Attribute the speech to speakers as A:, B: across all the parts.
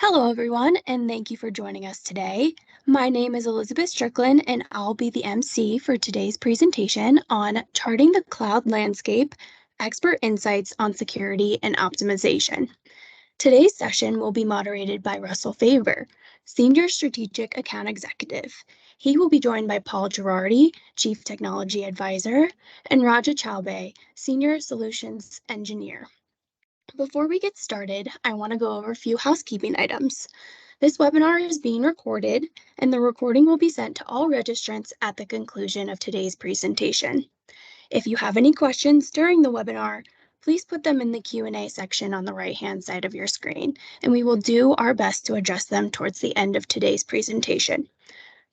A: Hello, everyone, and thank you for joining us today. My name is Elizabeth Strickland, and I'll be the MC for today's presentation on Charting the Cloud Landscape, Expert Insights on Security and Optimization. Today's session will be moderated by Russell Faber, Senior Strategic Account Executive. He will be joined by Paul Girardi, Chief Technology Advisor, and Raja Chaubey, Senior Solutions Engineer. Before we get started, I want to go over a few housekeeping items. This webinar is being recorded, and the recording will be sent to all registrants at the conclusion of today's presentation. If you have any questions during the webinar, please put them in the Q&A section on the right-hand side of your screen, and we will do our best to address them towards the end of today's presentation.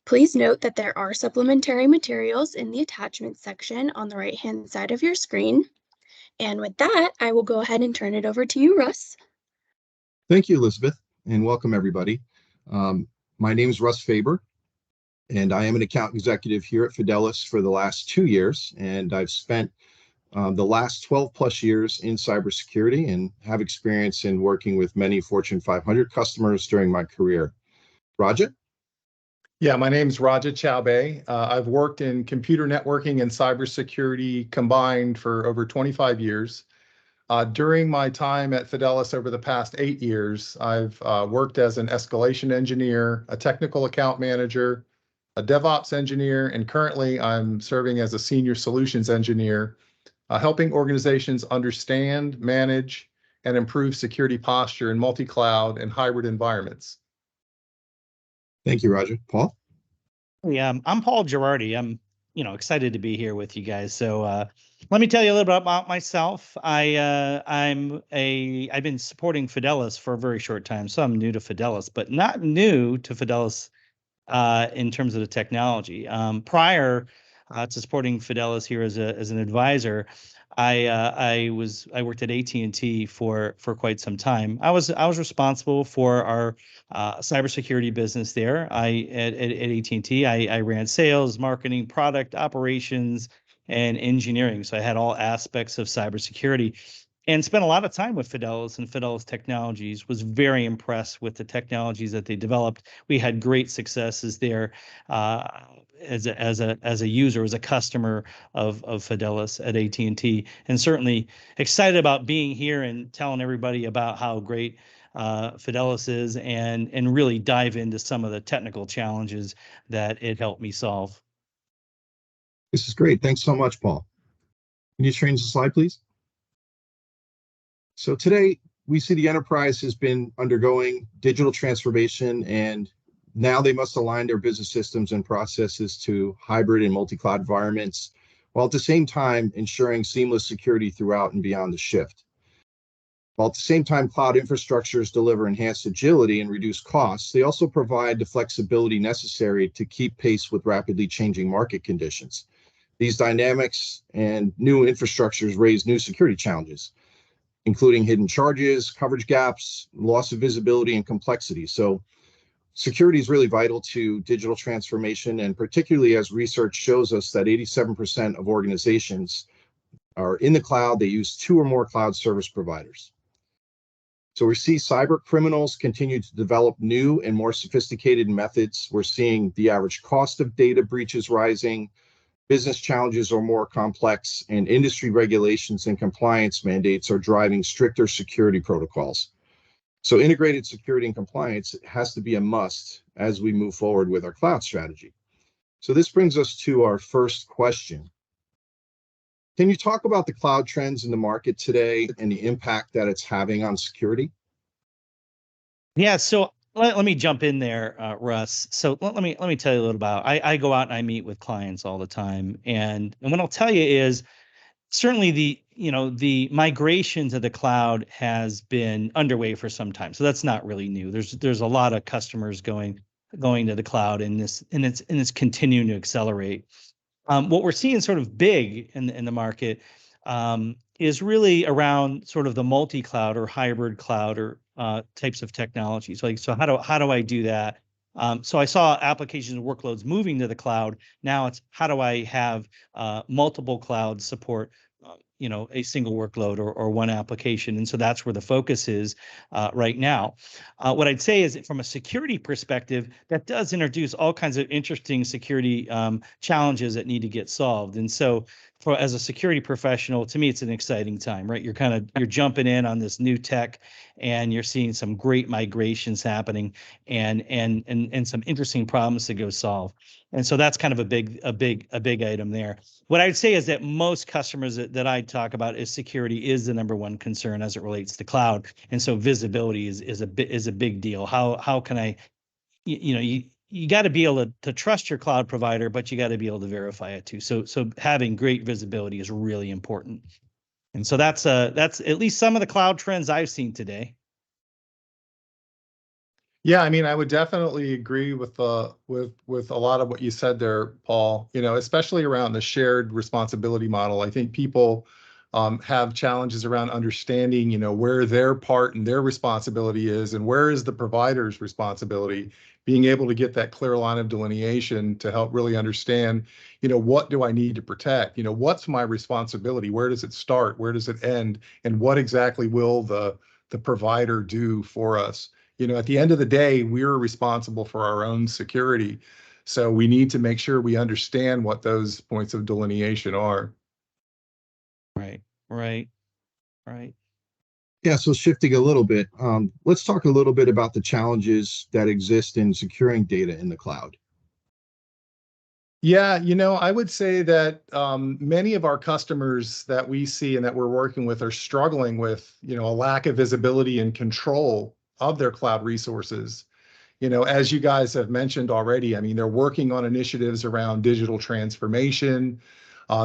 A: Please note that there are supplementary materials in the attachments section on the right-hand side of your screen. And with that, I will go ahead and turn it over to you, Russ.
B: Thank you, Elizabeth, and welcome everybody. My name is Russ Faber, and I am an account executive here at Fidelis for the last 2 years, and I've spent the last 12 plus years in cybersecurity and have experience in working with many Fortune 500 customers during my career. Raja?
C: Yeah, my name is Raja Chaubey. I've worked in computer networking and cybersecurity combined for over 25 years. During my time at Fidelis over the past 8 years, I've worked as an escalation engineer, a technical account manager, a DevOps engineer, and currently I'm serving as a senior solutions engineer, helping organizations understand, manage, and improve security posture in multi-cloud and hybrid environments.
B: Thank you, Raja. Paul?
D: Yeah, I'm Paul Girardi. I'm, excited to be here with you guys. So let me tell you a little bit about myself. I've been supporting Fidelis for a very short time, so I'm new to Fidelis, but not new to Fidelis in terms of the technology. Prior to supporting Fidelis here as an advisor, I worked at AT&T for quite some time. I was responsible for our cybersecurity business there. At AT&T, I ran sales, marketing, product operations, and engineering. So I had all aspects of cybersecurity, and spent a lot of time with Fidelis and Fidelis Technologies. Was very impressed with the technologies that they developed. We had great successes there as a user, as a customer of Fidelis at AT&T, and certainly excited about being here and telling everybody about how great Fidelis is, and really dive into some of the technical challenges that it helped me solve.
B: This is great. Thanks so much, Paul. Can you change the slide, please? So today, we see the enterprise has been undergoing digital transformation, and now they must align their business systems and processes to hybrid and multi-cloud environments, while at the same time ensuring seamless security throughout and beyond the shift. While at the same time cloud infrastructures deliver enhanced agility and reduce costs, they also provide the flexibility necessary to keep pace with rapidly changing market conditions. These dynamics and new infrastructures raise new security challenges, including hidden charges, coverage gaps, loss of visibility, and complexity. So security is really vital to digital transformation, and particularly as research shows us that 87% of organizations are in the cloud, they use 2 or more cloud service providers. So we see cyber criminals continue to develop new and more sophisticated methods. We're seeing the average cost of data breaches rising, business challenges are more complex, and industry regulations and compliance mandates are driving stricter security protocols. So integrated security and compliance has to be a must as we move forward with our cloud strategy. So this brings us to our first question. Can you talk about the cloud trends in the market today and the impact that it's having on security?
D: Yeah, so let me jump in there, Russ. So let me tell you a little about. I go out and I meet with clients all the time, and what I'll tell you is certainly the migration to the cloud has been underway for some time. So that's not really new. There's a lot of customers going to the cloud, and it's continuing to accelerate. What we're seeing sort of big in the market is really around sort of the multi-cloud or hybrid cloud or types of technologies. So how do I do that? So I saw applications and workloads moving to the cloud. Now it's how do I have multiple clouds support a single workload or one application. And so that's where the focus is right now. What I'd say is that from a security perspective, that does introduce all kinds of interesting security challenges that need to get solved. And so as a security professional, to me, it's an exciting time, right? You're jumping in on this new tech, and you're seeing some great migrations happening and some interesting problems to go solve. And so that's kind of a big item there. What I'd say is that most customers that I talk about is security is the number one concern as it relates to cloud. And so visibility is a big deal. How can I, you got to be able to trust your cloud provider, but you got to be able to verify it too. So having great visibility is really important. And so that's at least some of the cloud trends I've seen today.
C: Yeah, I mean, I would definitely agree with with a lot of what you said there, Paul. Especially around the shared responsibility model. I think people have challenges around understanding, where their part and their responsibility is, and where is the provider's responsibility. Being able to get that clear line of delineation to help really understand, what do I need to protect? What's my responsibility? Where does it start? Where does it end? And what exactly will the provider do for us? At the end of the day, we're responsible for our own security. So we need to make sure we understand what those points of delineation are.
D: Right.
B: Yeah, so shifting a little bit, let's talk a little bit about the challenges that exist in securing data in the cloud.
C: Yeah, I would say that many of our customers that we see and that we're working with are struggling with, a lack of visibility and control of their cloud resources. As you guys have mentioned already, I mean, they're working on initiatives around digital transformation.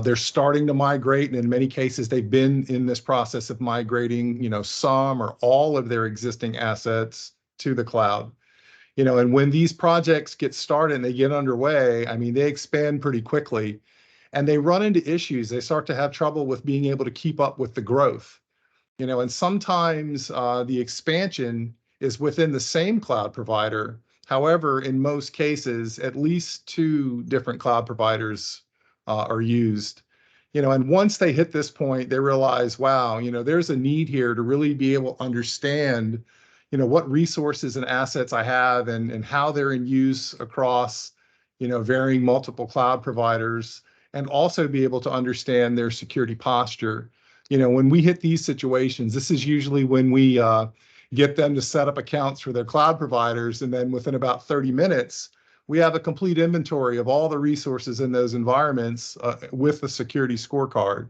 C: They're starting to migrate, and in many cases, they've been in this process of migrating, some or all of their existing assets to the cloud. And when these projects get started and they get underway, I mean, they expand pretty quickly, and they run into issues. They start to have trouble with being able to keep up with the growth. And sometimes the expansion is within the same cloud provider. However, in most cases, at least two different cloud providers are used. And once they hit this point, they realize, wow, there's a need here to really be able to understand, what resources and assets I have and how they're in use across, varying multiple cloud providers, and also be able to understand their security posture. When we hit these situations, this is usually when we get them to set up accounts for their cloud providers. And then within about 30 minutes, we have a complete inventory of all the resources in those environments with the security scorecard.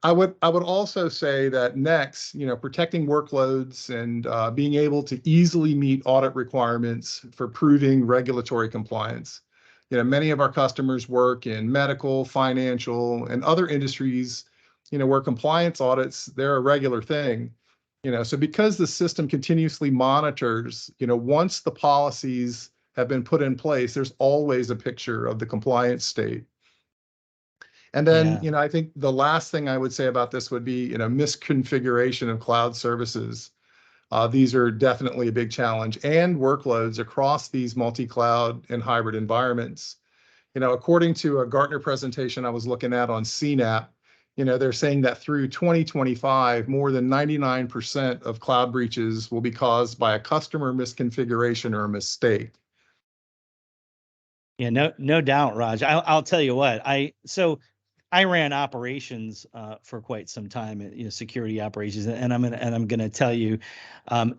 C: I would also say that next, protecting workloads and being able to easily meet audit requirements for proving regulatory compliance. Many of our customers work in medical, financial, and other industries, where compliance audits, they're a regular thing. So because the system continuously monitors, once the policies have been put in place, there's always a picture of the compliance state. And then,
D: Yeah.
C: I think the last thing I would say about this would be, misconfiguration of cloud services. These are definitely a big challenge, and workloads across these multi-cloud and hybrid environments. According to a Gartner presentation I was looking at on CNAPP, they're saying that through 2025, more than 99% of cloud breaches will be caused by a customer misconfiguration or a mistake.
D: Yeah, no doubt, Raj. I'll tell you what. I ran operations for quite some time, security operations, and I'm gonna tell you,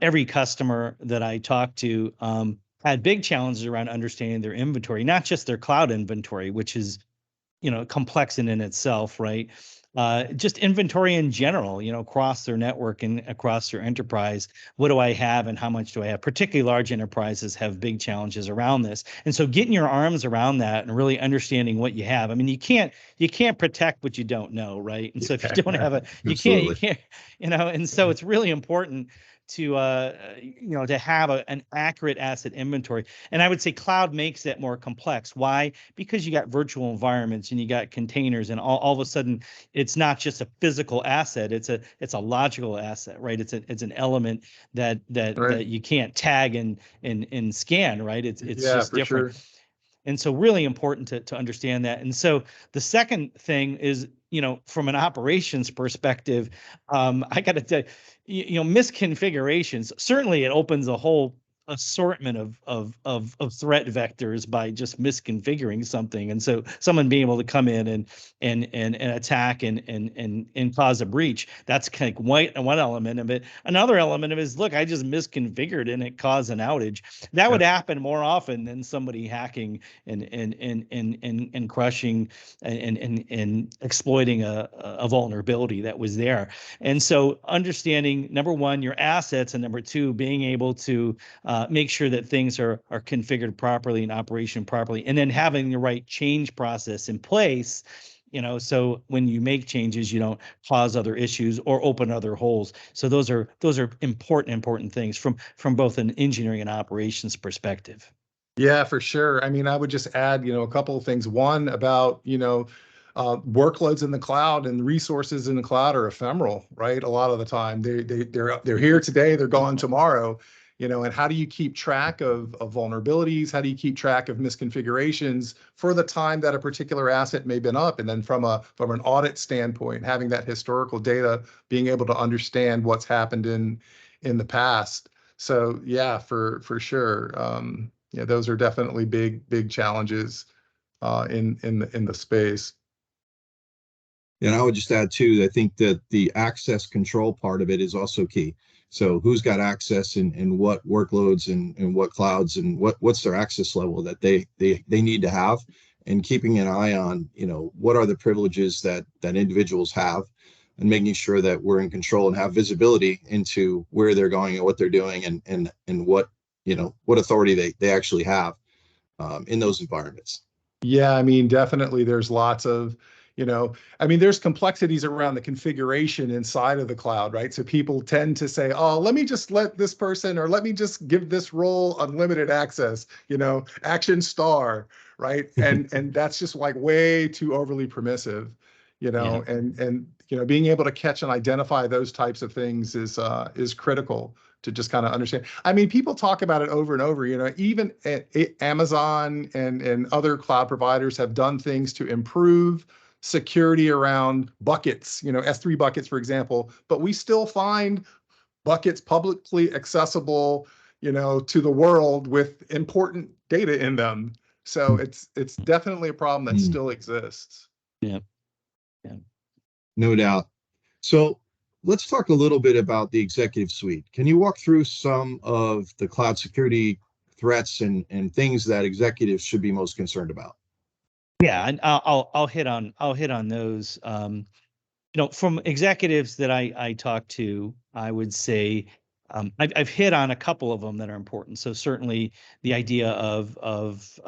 D: every customer that I talked to had big challenges around understanding their inventory, not just their cloud inventory, which is complex in itself, right? Just inventory in general, across their network and across their enterprise. What do I have and how much do I have? Particularly large enterprises have big challenges around this. And so getting your arms around that and really understanding what you have. I mean, you can't protect what you don't know, right? And so if you don't have you can't, and so it's really important to to have an accurate asset inventory. And I would say cloud makes that more complex. Why? Because you got virtual environments and you got containers, and all of a sudden it's not just a physical asset, it's a logical asset, right? It's an element that
C: Right.
D: you can't tag and scan, right? It's
C: Yeah,
D: just
C: for
D: different.
C: sure.
D: And so really important to understand that. And so the second thing is from an operations perspective, I got to tell you, misconfigurations, certainly it opens a whole assortment of threat vectors by just misconfiguring something. And so someone being able to come in and attack and cause a breach, that's kind of one element of it. Another element of it is, look, I just misconfigured and it caused an outage. That would happen more often than somebody hacking and crushing and exploiting a vulnerability that was there. And so understanding, number one, your assets, and number two, being able to make sure that things are configured properly and operation properly, and then having the right change process in place, so when you make changes, you don't cause other issues or open other holes. So those are important things from both an engineering and operations perspective.
C: Yeah, for sure. I mean, I would just add, a couple of things. One about, workloads in the cloud and resources in the cloud are ephemeral, right? A lot of the time they're here today, they're gone tomorrow, and how do you keep track of vulnerabilities? How do you keep track of misconfigurations for the time that a particular asset may have been up? And then from an audit standpoint, having that historical data, being able to understand what's happened in the past. So yeah, for sure. Those are definitely big challenges in the space.
B: And I would just add too, I think that the access control part of it is also key. So who's got access and what workloads and what clouds and what's their access level that they need to have, and keeping an eye on, what are the privileges that individuals have, and making sure that we're in control and have visibility into where they're going and what they're doing and what, what authority they actually have in those environments.
C: Yeah, I mean, definitely there's lots of, there's complexities around the configuration inside of the cloud, right? So people tend to say, oh, let me just let this person, or let me just give this role unlimited access, action star, right? And that's just like way too overly permissive, and being able to catch and identify those types of things is critical to just kind of understand. I mean, people talk about it over and over, even Amazon and other cloud providers have done things to improve security around buckets, S3 buckets, for example, but we still find buckets publicly accessible, to the world with important data in them. So it's definitely a problem that still exists.
D: Yeah.
B: No doubt. So let's talk a little bit about the executive suite. Can you walk through some of the cloud security threats and things that executives should be most concerned about?
D: Yeah, and I'll hit on those. From executives that I talk to, I would say I've hit on a couple of them that are important. So certainly the idea of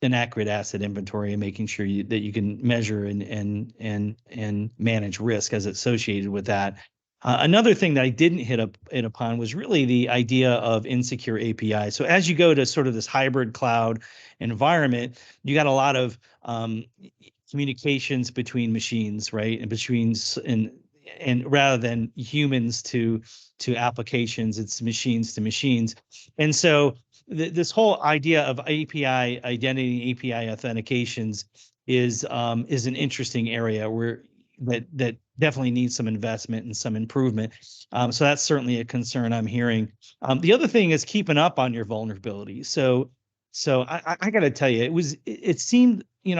D: an accurate asset inventory and making sure that you can measure and manage risk as associated with that. Another thing that I didn't hit upon was really the idea of insecure API. So as you go to sort of this hybrid cloud environment, you got a lot of communications between machines, right? And rather than humans to applications, it's machines to machines. And so this whole idea of API identity, API authentications is an interesting area that definitely needs some investment and some improvement. So that's certainly a concern I'm hearing. The other thing is keeping up on your vulnerabilities. So I got to tell you, it seemed, in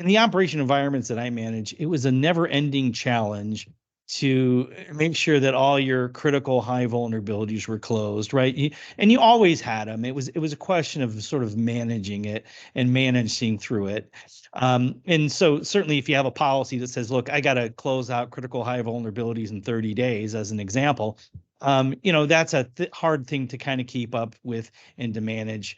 D: the operation environments that I manage, it was a never-ending challenge to make sure that all your critical high vulnerabilities were closed, right? And you always had them. It was a question of sort of managing it and managing through it. And so certainly if you have a policy that says, look, I got to close out critical high vulnerabilities in 30 days, as an example, that's a hard thing to kind of keep up with and to manage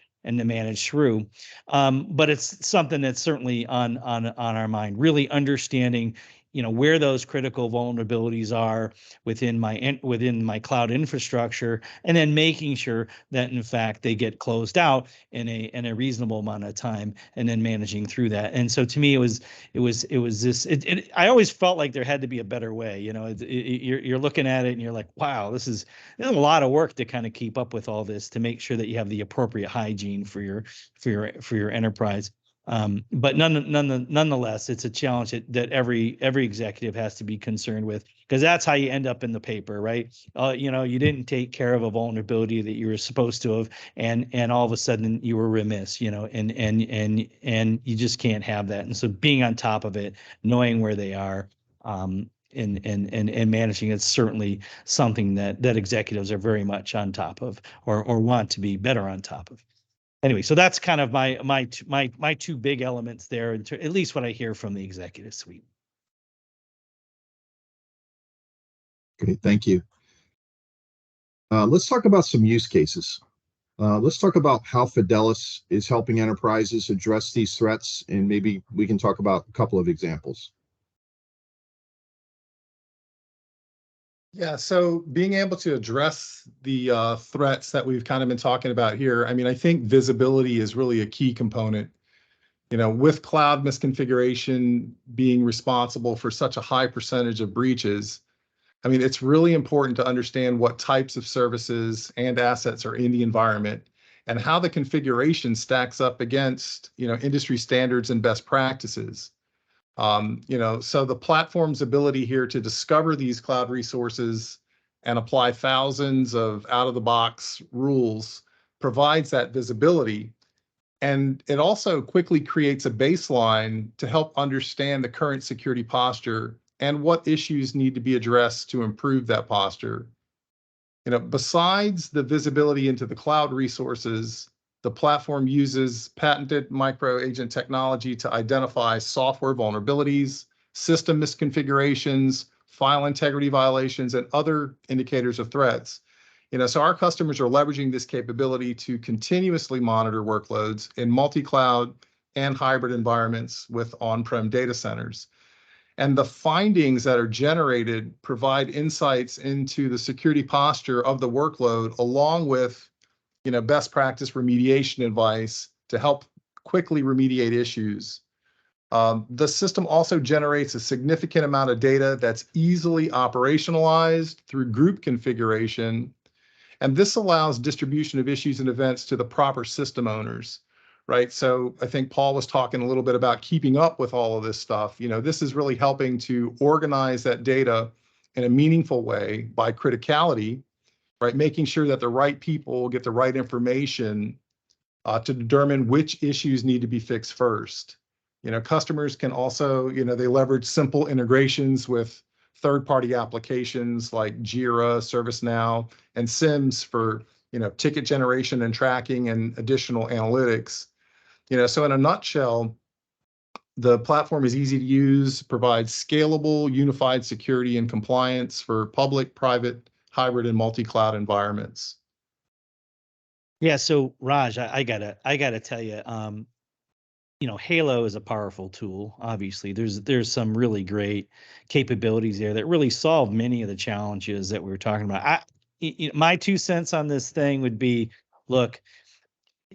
D: through. But it's something that's certainly on our mind, really understanding, where those critical vulnerabilities are within my cloud infrastructure, and then making sure that in fact they get closed out in a reasonable amount of time, and then managing through that. And so to me, I always felt like there had to be a better way. You're looking at it and you're like, wow, this is a lot of work to kind of keep up with all this, to make sure that you have the appropriate hygiene for your enterprise. But nonetheless, it's a challenge that every executive has to be concerned with, because that's how you end up in the paper, right? You didn't take care of a vulnerability that you were supposed to have, and all of a sudden you were remiss, and you just can't have that. And so being on top of it, knowing where they are, and managing, it's certainly something that executives are very much on top of, or want to be better on top of. Anyway, so that's kind of my two big elements there, at least what I hear from the executive suite.
B: Great, thank you. Let's talk about some use cases. Let's talk about how Fidelis is helping enterprises address these threats, and maybe we can talk about a couple of examples.
C: Yeah, so being able to address the threats that we've kind of been talking about here, I mean, I think visibility is really a key component. With cloud misconfiguration being responsible for such a high percentage of breaches, I mean, it's really important to understand what types of services and assets are in the environment and how the configuration stacks up against, industry standards and best practices. So the platform's ability here to discover these cloud resources and apply thousands of out-of-the-box rules provides that visibility. And it also quickly creates a baseline to help understand the current security posture and what issues need to be addressed to improve that posture. Besides the visibility into the cloud resources, the platform uses patented micro-agent technology to identify software vulnerabilities, system misconfigurations, file integrity violations, and other indicators of threats. So our customers are leveraging this capability to continuously monitor workloads in multi-cloud and hybrid environments with on-prem data centers. And the findings that are generated provide insights into the security posture of the workload, along with best practice remediation advice to help quickly remediate issues. The system also generates a significant amount of data that's easily operationalized through group configuration. And this allows distribution of issues and events to the proper system owners, right? So I think Paul was talking a little bit about keeping up with all of this stuff. This is really helping to organize that data in a meaningful way by criticality, right? Making sure that the right people get the right information to determine which issues need to be fixed first. Customers can also, they leverage simple integrations with third-party applications like Jira, ServiceNow, and SIMS for, ticket generation and tracking and additional analytics. So in a nutshell, the platform is easy to use, provides scalable, unified security and compliance for public, private, hybrid, and multi-cloud environments.
D: Yeah, so Raj, I gotta tell you, Halo is a powerful tool. Obviously, there's some really great capabilities there that really solve many of the challenges that we were talking about. My 2 cents on this thing would be, look,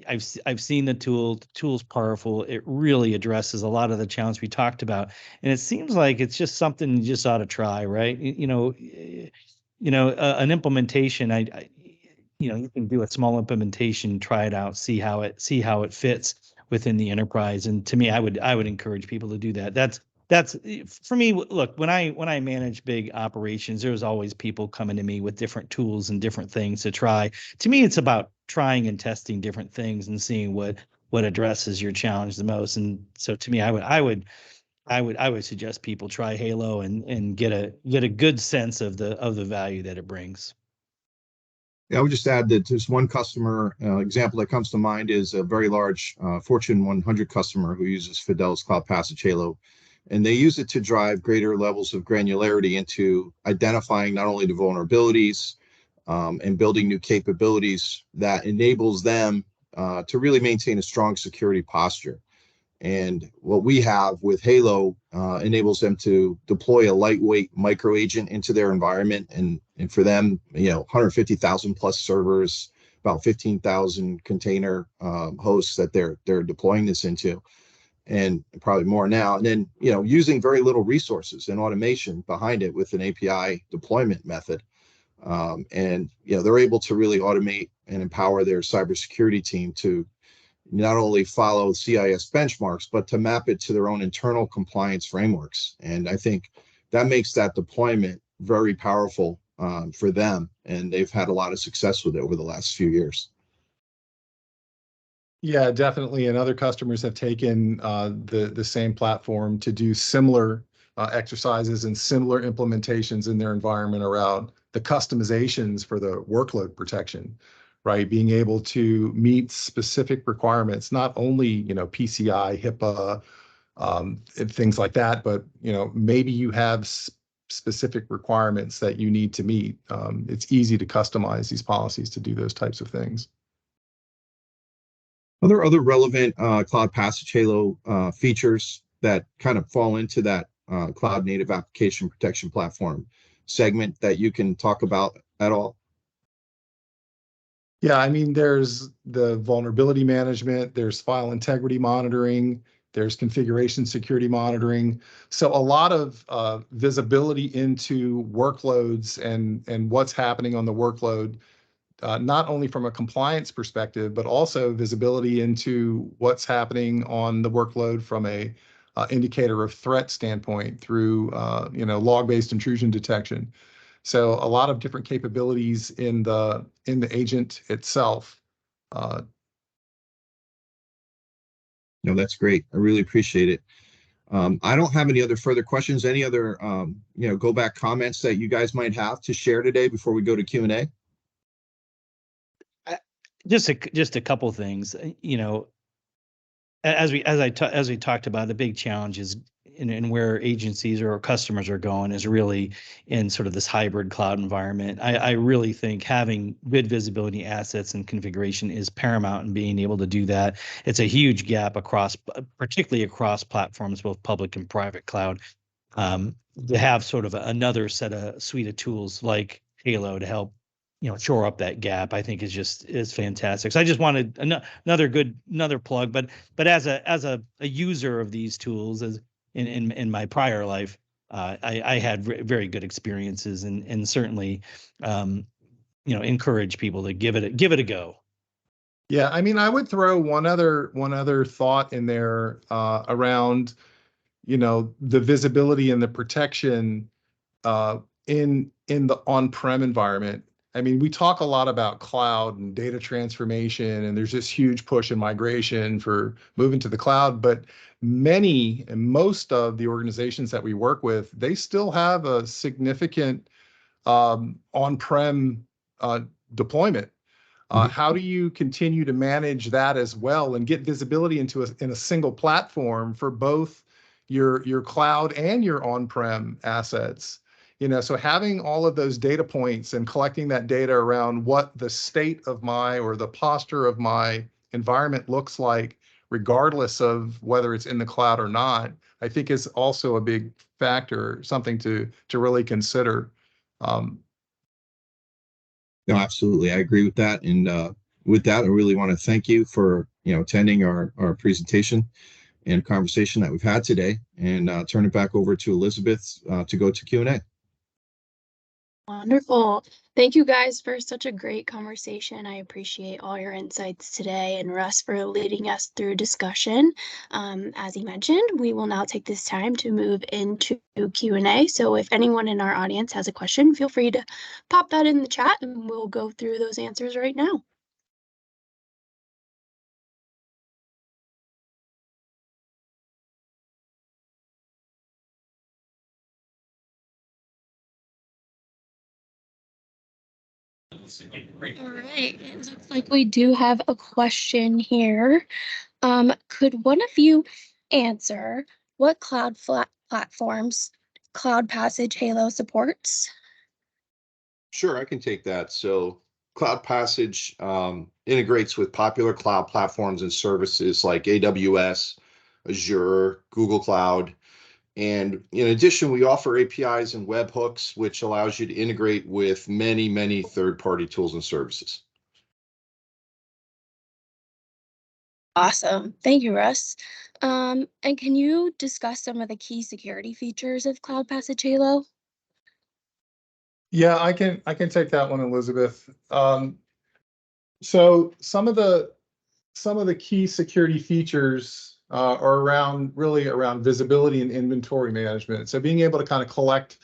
D: I've seen the tool. The tool's powerful. It really addresses a lot of the challenges we talked about, and it seems like it's just something you just ought to try, right? An implementation. You can do a small implementation, try it out, see how it fits within the enterprise. And to me, I would encourage people to do that. That's for me. Look, when I manage big operations, there's always people coming to me with different tools and different things to try. To me, it's about trying and testing different things and seeing what addresses your challenge the most. And so to me, I would suggest people try Halo and get a good sense of the value that it brings.
B: Yeah, I would just add that just one customer example that comes to mind is a very large Fortune 100 customer who uses Fidelis Cloud Passage Halo, and they use it to drive greater levels of granularity into identifying not only the vulnerabilities and building new capabilities that enables them to really maintain a strong security posture. And what we have with Halo enables them to deploy a lightweight micro agent into their environment. And for them, 150,000 plus servers, about 15,000 container hosts that they're deploying this into, and probably more now. And then, using very little resources and automation behind it with an API deployment method. And they're able to really automate and empower their cybersecurity team to not only follow CIS benchmarks, but to map it to their own internal compliance frameworks. And I think that makes that deployment very powerful for them. And they've had a lot of success with it over the last few years.
C: Yeah, definitely. And other customers have taken the same platform to do similar exercises and similar implementations in their environment around the customizations for the workload protection, right? Being able to meet specific requirements, not only, PCI, HIPAA, and things like that, but, maybe you have specific requirements that you need to meet. It's easy to customize these policies to do those types of things.
B: Are there other relevant Cloud Passage Halo features that kind of fall into that cloud native application protection platform segment that you can talk about at all?
C: Yeah, I mean, there's the vulnerability management, there's file integrity monitoring, there's configuration security monitoring. So a lot of visibility into workloads and what's happening on the workload, not only from a compliance perspective, but also visibility into what's happening on the workload from a indicator of threat standpoint through log-based intrusion detection. So a lot of different capabilities in the agent itself.
B: No, that's great. I really appreciate it. I don't have any other further questions. Any other go back comments that you guys might have to share today before we go to Q&A?
D: Just a couple things, as we talked about, the big challenge is in where agencies or customers are going is really in sort of this hybrid cloud environment. I really think having good visibility assets and configuration is paramount in being able to do that. It's a huge gap particularly across platforms, both public and private cloud, to have sort of another suite of tools like Halo to help shore up that gap, I think is fantastic. So I just wanted another plug, but as a user of these tools, as in my prior life, I had very good experiences and certainly encourage people to give it a go.
C: Yeah, I mean, I would throw one other thought in there around the visibility and the protection in the on-prem environment. I mean, we talk a lot about cloud and data transformation, and there's this huge push in migration for moving to the cloud. But many and most of the organizations that we work with, they still have a significant on-prem deployment. How do you continue to manage that as well and get visibility in a single platform for both your cloud and your on-prem assets? So having all of those data points and collecting that data around what the state of or the posture of my environment looks like, regardless of whether it's in the cloud or not, I think is also a big factor, something to really consider.
B: No, absolutely. I agree with that. And with that, I really want to thank you for attending our presentation and conversation that we've had today, and turn it back over to Elizabeth to go to Q&A.
A: Wonderful. Thank you guys for such a great conversation. I appreciate all your insights today, and Russ for leading us through discussion. As he mentioned, we will now take this time to move into Q&A. So if anyone in our audience has a question, feel free to pop that in the chat and we'll go through those answers right now. All right, it looks like we do have a question here. Could one of you answer what cloud platforms Cloud Passage Halo supports?
B: Sure, I can take that. So Cloud Passage integrates with popular cloud platforms and services like AWS, Azure, Google Cloud. And in addition, we offer APIs and webhooks, which allows you to integrate with many, many third-party tools and services.
A: Awesome. Thank you, Russ. And can you discuss some of the key security features of Cloud Passage Halo?
C: Yeah, I can take that one, Elizabeth. So some of the some of the key security features are around visibility and inventory management. So being able to kind of collect,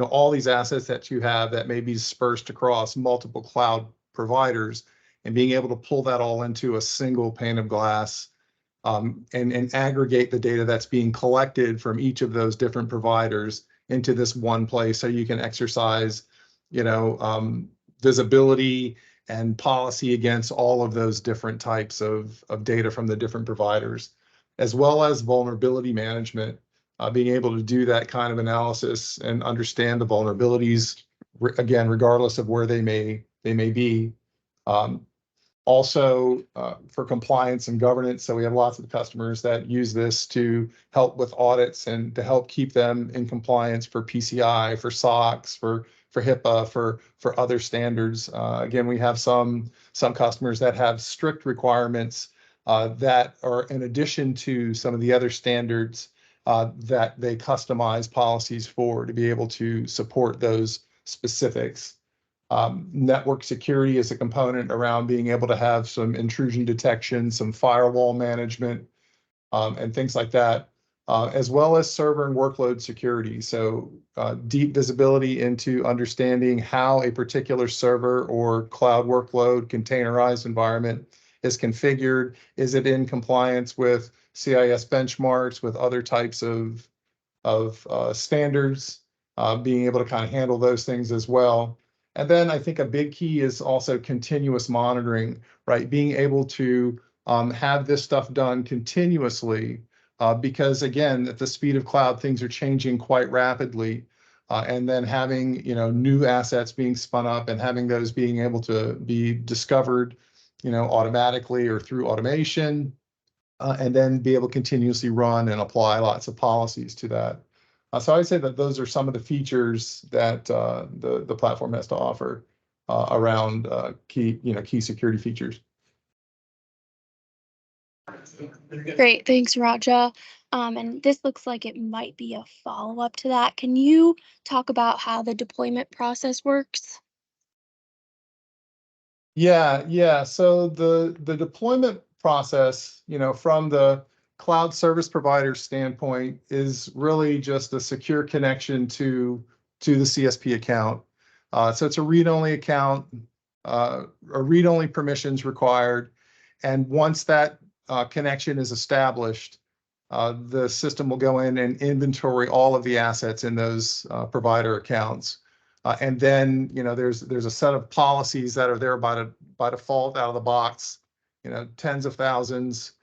C: all these assets that you have that may be dispersed across multiple cloud providers, and being able to pull that all into a single pane of glass, and aggregate the data that's being collected from each of those different providers into this one place, so you can exercise, visibility and policy against all of those different types of data from the different providers, as well as vulnerability management, being able to do that kind of analysis and understand the vulnerabilities, again, regardless of where they may be. Also, for compliance and governance, so we have lots of customers that use this to help with audits and to help keep them in compliance for PCI, for SOX, for HIPAA, for other standards. Again, we have some customers that have strict requirements that are in addition to some of the other standards that they customize policies for to be able to support those specifics. Network security is a component around being able to have some intrusion detection, some firewall management, and things like that, as well as server and workload security. So deep visibility into understanding how a particular server or cloud workload containerized environment is configured. Is it in compliance with CIS benchmarks, with other types of standards, being able to kind of handle those things as well. And then I think a big key is also continuous monitoring, right? Being able to have this stuff done continuously, because again, at the speed of cloud, things are changing quite rapidly. And then having, new assets being spun up and having those being able to be discovered, automatically or through automation, and then be able to continuously run and apply lots of policies to that. So I'd say that those are some of the features that the platform has to offer around key security features.
A: Great, thanks, Raja. And this looks like it might be a follow-up to that. Can you talk about how the deployment process works?
C: Yeah. So the deployment process, from the cloud service provider standpoint, is really just a secure connection to the CSP account. So it's a read-only account, or read-only permissions required. And once that connection is established, the system will go in and inventory all of the assets in those provider accounts. And then, there's a set of policies that are there by default out of the box, tens of thousands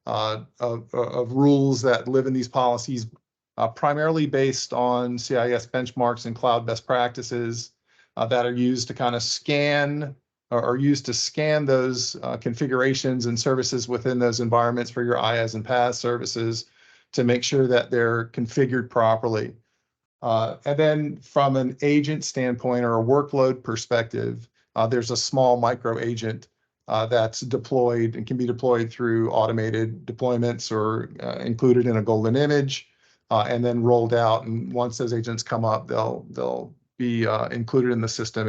C: of rules that live in these policies, primarily based on CIS benchmarks and cloud best practices that are used to kind of scan or used to scan those configurations and services within those environments for your IaaS and PaaS services to make sure that they're configured properly. And then from an agent standpoint or a workload perspective, there's a small micro agent that's deployed and can be deployed through automated deployments or included in a golden image, and then rolled out. And once those agents come up, they'll be included in the system.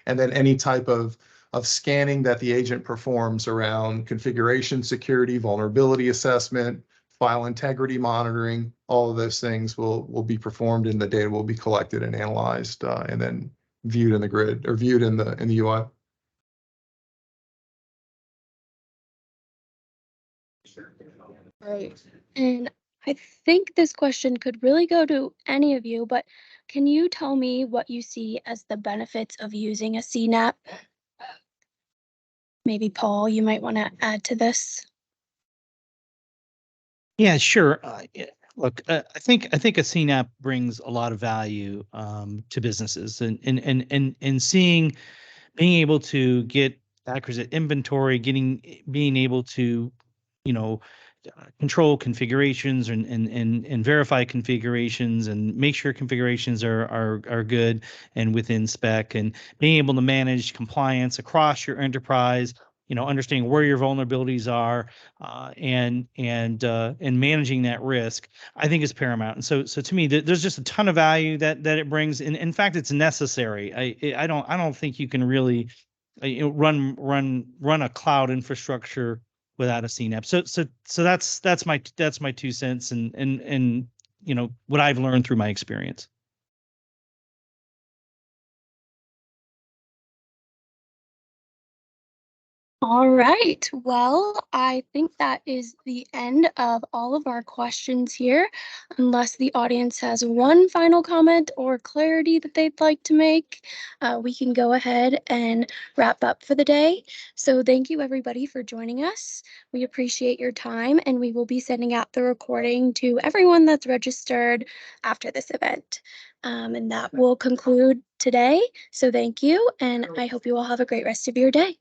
C: And then any type of scanning that the agent performs around configuration, security, vulnerability assessment, file integrity monitoring, all of those things will be performed, and the data will be collected and analyzed, and then viewed in the grid or viewed in the UI.
A: Right. And I think this question could really go to any of you, but can you tell me what you see as the benefits of using a CNAPP? Maybe Paul, you might want to add to this.
D: Yeah, sure. Look, I think a CNAPP brings a lot of value to businesses, and seeing, being able to get accurate inventory, being able to, control configurations and verify configurations and make sure configurations are good and within spec, and being able to manage compliance across your enterprise, understanding where your vulnerabilities are, and managing that risk, I think is paramount. And so to me, there's just a ton of value that it brings. And in fact, it's necessary. I don't think you can really run a cloud infrastructure without a CNAP. So that's my 2 cents and you know what I've learned through my experience.
A: All right. Well, I think that is the end of all of our questions here, unless the audience has one final comment or clarity that they'd like to make. We can go ahead and wrap up for the day. So thank you everybody for joining us. We appreciate your time, and we will be sending out the recording to everyone that's registered after this event. And that will conclude today. So thank you, and I hope you all have a great rest of your day.